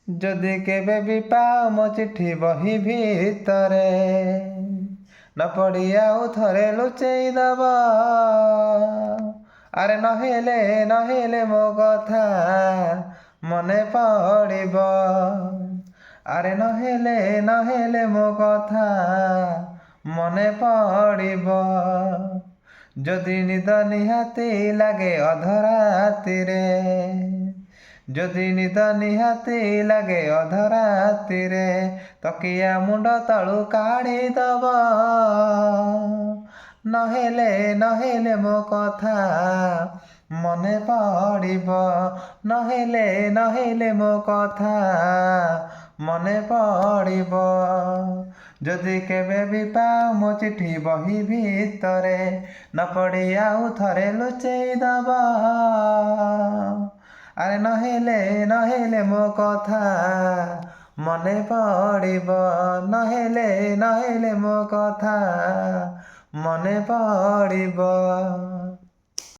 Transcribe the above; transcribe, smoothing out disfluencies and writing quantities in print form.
ଯଦି କେବେ ବି ପାଅ ମୋ ଚିଠି ବହି ଭିତରେ, ନ ପଢ଼ି ଆଉ ଥରେ ଲୁଚେଇ ଦବ। ଆରେ ନହେଲେ ମୋ କଥା ମନେ ପଡ଼ିବ। ଆରେ ନହେଲେ ମୋ କଥା ମନେ ପଡ଼ିବ। ଯଦି ନିଦ ନିହାତି ଲାଗେ ଅଧରାତିରେ, ଯଦି ନିଦ ନିହାତି ଲାଗେ ଅଧରାତିରେ, ତକିଆ ମୁଣ୍ଡ ତଳୁ କାଢ଼ିଦବ। ନହେଲେ ମୋ କଥା ମନେ ପଡ଼ିବ। ନହେଲେ ମୋ କଥା ମନେ ପଡ଼ିବ। ଯଦି କେବେ ବି ପାଅ ମୋ ଚିଠି ବହି ଭିତରେ, ନ ପଢ଼ି ଆଉ ଥରେ ଲୁଚେଇ ଦବ। ଆରେ ନହେଲେ ମୋ କଥା ମନେ ପଡ଼ିବ। ନହେଲେ ମୋ କଥା ମନେ ପଡ଼ିବ।